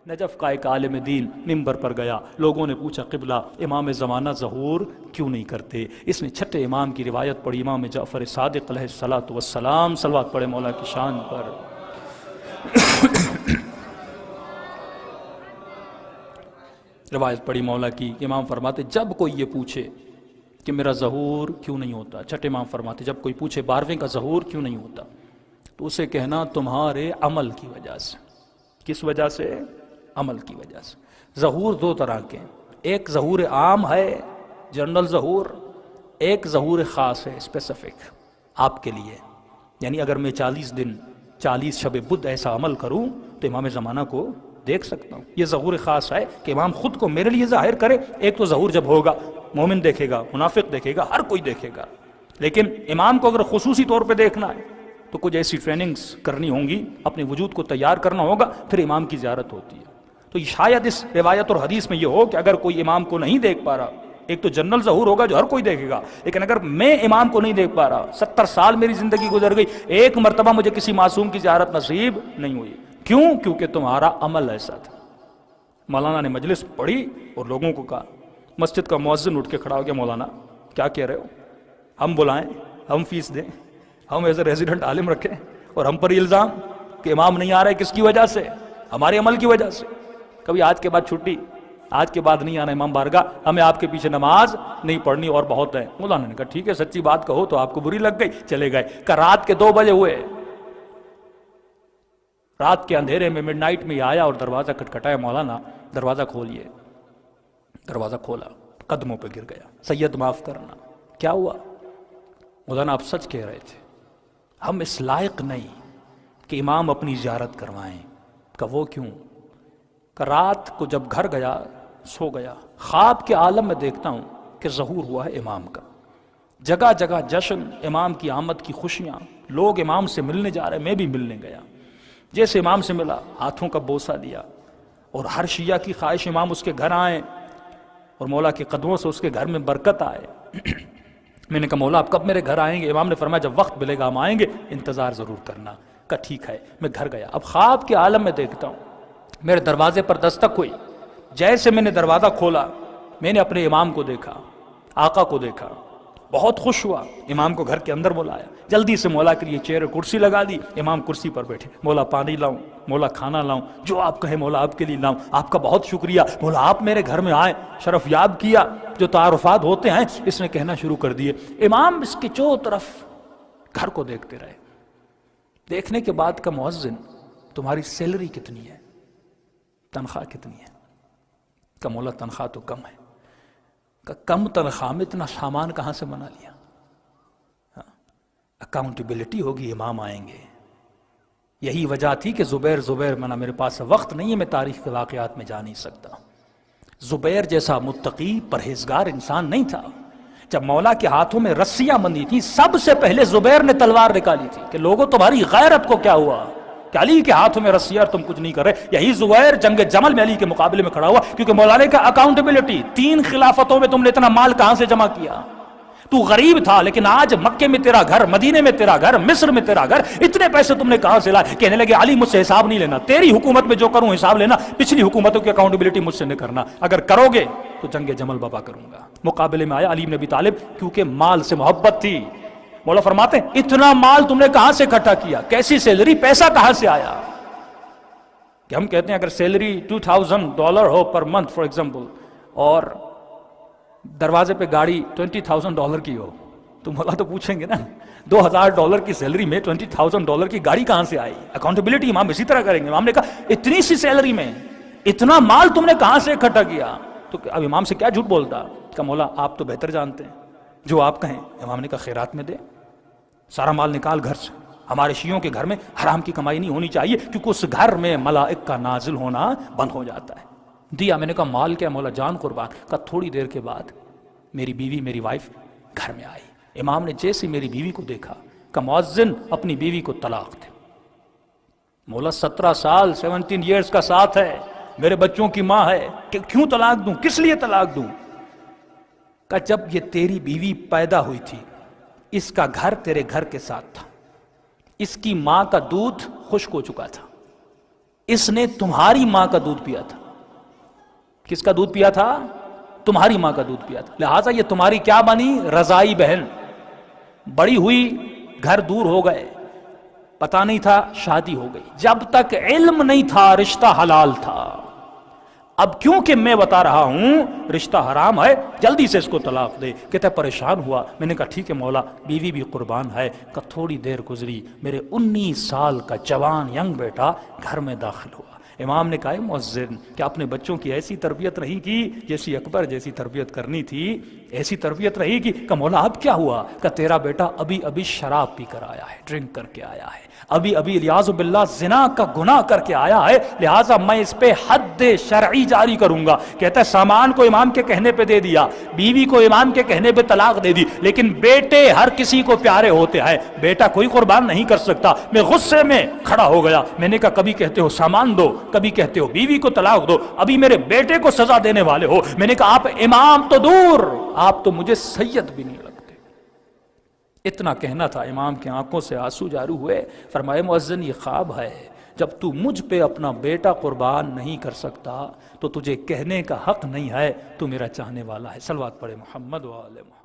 Najaf کا ایک عالم دین ممبر پر گیا، لوگوں نے پوچھا قبلہ امام زمانہ ظہور کیوں نہیں کرتے؟ اس نے چھٹے امام کی روایت پڑھی، امام جعفر صادق علیہ الصلاۃ والسلام، صلوات پڑھے مولا کی شان پر۔ روایت پڑھی مولا کی، امام فرماتے جب کوئی یہ پوچھے کہ میرا ظہور کیوں نہیں ہوتا، چھٹے امام فرماتے جب کوئی پوچھے 12ویں کا ظہور کیوں نہیں ہوتا، تو اسے کہنا تمہارے عمل کی وجہ سے۔ کس وجہ سے؟ عمل کی وجہ سے۔ ظہور دو طرح کے ہیں، ایک ظہور عام ہے جنرل ظہور، ایک ظہور خاص ہے اسپیسیفک آپ کے لیے، یعنی اگر میں 40 دن 40 شب بدھ ایسا عمل کروں تو امام زمانہ کو دیکھ سکتا ہوں۔ یہ ظہور خاص ہے کہ امام خود کو میرے لیے ظاہر کرے۔ ایک تو ظہور جب ہوگا مومن دیکھے گا، منافق دیکھے گا، ہر کوئی دیکھے گا، لیکن امام کو اگر خصوصی طور پہ دیکھنا ہے تو کچھ ایسی ٹریننگز کرنی ہوں گی، اپنے وجود کو تیار کرنا ہوگا، پھر امام کی زیارت ہوتی ہے۔ تو شاید اس روایت اور حدیث میں یہ ہو کہ اگر کوئی امام کو نہیں دیکھ پا رہا، ایک تو جنرل ظہور ہوگا جو ہر کوئی دیکھے گا، لیکن اگر میں امام کو نہیں دیکھ پا رہا، 70 سال میری زندگی گزر گئی، ایک مرتبہ مجھے کسی معصوم کی زیارت نصیب نہیں ہوئی، کیوں؟ کیونکہ تمہارا عمل ایسا تھا۔ مولانا نے مجلس پڑھی اور لوگوں کو کہا، مسجد کا مؤذن اٹھ کے کھڑا ہو گیا، مولانا کیا کہہ رہے ہو؟ ہم بلائیں، ہم فیس دیں، ہم ایز اے ریزیڈنٹ عالم رکھیں، اور ہم پر یہ الزام کہ امام نہیں آ رہا ہے، کس کی وجہ سے؟ ہمارے عمل کی وجہ سے۔ کبھی آج کے بعد چھٹی، آج کے بعد نہیں آنا امام بارگاہ، ہمیں آپ کے پیچھے نماز نہیں پڑھنی اور بہت ہے۔ مولانا نے کہا ٹھیک ہے، سچی بات کہو تو آپ کو بری لگ گئی، چلے گئے۔ کہ رات کے 2 بجے ہوئے، رات کے اندھیرے میں مڈ نائٹ میں آیا اور دروازہ کھٹکھٹایا، مولانا دروازہ کھولیے۔ دروازہ کھولا، قدموں پہ گر گیا، سید معاف کرنا۔ کیا ہوا؟ مولانا آپ سچ کہہ رہے تھے، ہم اس لائق نہیں کہ امام اپنی زیارت کروائیں۔ کہ وہ کیوں؟ کہ رات کو جب گھر گیا، سو گیا، خواب کے عالم میں دیکھتا ہوں کہ ظہور ہوا ہے امام کا، جگہ جگہ جشن، امام کی آمد کی خوشیاں، لوگ امام سے ملنے جا رہے، میں بھی ملنے گیا۔ جیسے امام سے ملا، ہاتھوں کا بوسہ دیا، اور ہر شیعہ کی خواہش امام اس کے گھر آئیں اور مولا کے قدموں سے اس کے گھر میں برکت آئے۔ میں نے کہا مولا آپ کب میرے گھر آئیں گے؟ امام نے فرمایا جب وقت ملے گا ہم آئیں گے، انتظار ضرور کرنا۔ کہا ٹھیک ہے۔ میں گھر گیا، اب خواب کے عالم میں دیکھتا ہوں، میرے دروازے پر دستک ہوئی، جیسے میں نے دروازہ کھولا میں نے اپنے امام کو دیکھا، آقا کو دیکھا، بہت خوش ہوا، امام کو گھر کے اندر بلایا، جلدی سے مولا کے لیے چیئر اور کرسی لگا دی، امام کرسی پر بیٹھے، مولا پانی لاؤں، مولا کھانا لاؤں، جو آپ کہیں مولا آپ کے لیے لاؤں، آپ کا بہت شکریہ مولا آپ میرے گھر میں آئے، شرف یاب کیا۔ جو تعارفات ہوتے ہیں اس نے کہنا شروع کر دیے۔ امام اس کے چو طرف گھر کو دیکھتے رہے۔ دیکھنے کے بعد کا مؤذن تمہاری سیلری کتنی ہے؟ تنخواہ کتنی ہے؟ کہ مولا تنخواہ تو کم ہے۔ کہ کم تنخواہ میں اتنا سامان کہاں سے بنا لیا؟ اکاؤنٹیبلٹی ہوگی، امام آئیں گے۔ یہی وجہ تھی کہ زبیر منا میرے پاس وقت نہیں ہے، میں تاریخ کے واقعات میں جا نہیں سکتا۔ زبیر جیسا متقی پرہیزگار انسان نہیں تھا۔ جب مولا کے ہاتھوں میں رسیاں بندھی تھی، سب سے پہلے زبیر نے تلوار نکالی تھی کہ لوگوں تمہاری غیرت کو کیا ہوا کہ علی کے ہاتھوں میں رسیاں اور تم کچھ نہیں کر رہے۔ یہی زبیر جنگ جمل میں علی کے مقابلے میں کھڑا ہوا، کیونکہ مولا نے کہا اکاؤنٹیبلٹی، 3 خلافتوں میں تم نے اتنا مال کہاں سے جمع کیا؟ تو غریب تھا لیکن آج مکے میں تیرا گھر، مدینے میں تیرا گھر، مصر میں تیرا گھر، اتنے پیسے تم نے کہاں سے لائے؟ کہنے لگے علی مجھ سے حساب نہیں لینا، تیری حکومت میں جو کروں حساب لینا، پچھلی حکومتوں کی اکاؤنٹیبلٹی مجھ سے نہیں کرنا، اگر کرو گے تو جنگ جمل بابا کروں گا۔ مقابلے میں آیا علی بن ابی طالب، کیونکہ مال سے محبت تھی۔ مولا فرماتے ہیں اتنا مال تم نے کہاں سے اکٹھا کیا؟ کیسی سیلری، پیسہ کہاں سے آیا؟ کہ ہم کہتے ہیں اگر salary $2000 who per month for example, اور دروازے پہ گاڑی $20,000 کی ہو، تو مولا تو پوچھیں گے نا $2,000 کی سیلری میں $20,000 کی گاڑی کہاں سے آئی؟ اکاؤنٹیبلٹی امام اسی طرح کریں گے۔ امام نے کہا اتنی سی سیلری میں اتنا مال تم نے کہاں سے اکٹھا کیا؟ تو اب امام سے کیا جھوٹ بولتا؟ کہ مولا آپ تو بہتر جانتے ہیں، جو آپ کہیں۔ امام نے کہا خیرات میں دے، سارا مال نکال گھر سے، ہمارے شیعوں کے گھر میں حرام کی کمائی نہیں ہونی چاہیے، کیونکہ اس گھر میں ملائک کا نازل ہونا بند ہو جاتا ہے۔ دیا۔ میں نے کہا مال کیا؟ مولا جان قربان۔ کہا تھوڑی دیر کے بعد میری بیوی، میری وائف گھر میں آئی۔ امام نے جیسے میری بیوی کو دیکھا کہ مؤذن اپنی بیوی کو طلاق دے۔ مولا 17 سال 17 ایئرز کا ساتھ ہے، میرے بچوں کی ماں ہے، کہ کیوں طلاق دوں؟ کس لیے طلاق دوں؟ کہ جب یہ تیری بیوی پیدا ہوئی تھی، اس کا گھر تیرے گھر کے ساتھ تھا، اس کی ماں کا دودھ خشک ہو چکا تھا، اس نے تمہاری ماں کا دودھ پیا تھا. کس کا دودھ پیا تھا؟ تمہاری ماں کا دودھ پیا تھا. لہٰذا یہ تمہاری کیا بنی؟ رضائی بہن. بڑی ہوئی، گھر دور ہو گئے، پتہ نہیں تھا، شادی ہو گئی. جب تک علم نہیں تھا رشتہ حلال تھا. اب کیونکہ میں بتا رہا ہوں رشتہ حرام ہے، جلدی سے اس کو طلاق دے. کہتا ہے پریشان ہوا. میں نے کہا ٹھیک ہے مولا، بیوی بھی قربان ہے. کہ تھوڑی دیر گزری، میرے 19 سال کا جوان ینگ بیٹا گھر میں داخل ہوا. امام نے کہا مؤذن کہ اپنے بچوں کی ایسی تربیت نہیں کی جیسی اکبر جیسی تربیت کرنی تھی، ایسی تربیت رہی کی. کہ مولا اب کیا ہوا؟ کہ تیرا بیٹا ابھی ابھی شراب پی کر آیا ہے، ڈرنک کر کے آیا ہے، ابھی ابھی الیاذ باللہ زنا کا گناہ کر کے آیا ہے، لہٰذا میں اس پہ حد شرعی جاری کروں گا. کہتا ہے سامان کو امام کے کہنے پہ دے دیا، بیوی کو امام کے کہنے پہ طلاق دے دی، لیکن بیٹے ہر کسی کو پیارے ہوتے ہیں، بیٹا کوئی قربان نہیں کر سکتا. میں غصے میں کھڑا ہو گیا. میں نے کہا کبھی کہتے ہو سامان دو، کبھی کہتے ہو بیوی کو طلاق دو، ابھی میرے بیٹے کو سزا دینے والے ہو. میں نے کہا آپ امام تو دور، آپ تو مجھے سید بھی نہیں لگتے. اتنا کہنا تھا، امام کی آنکھوں سے آنسو جاری ہوئے. فرمائے مؤذن یہ خواب ہے، جب تو مجھ پہ اپنا بیٹا قربان نہیں کر سکتا تو تجھے کہنے کا حق نہیں ہے تو میرا چاہنے والا ہے. صلوات پڑھے محمد و آل محمد.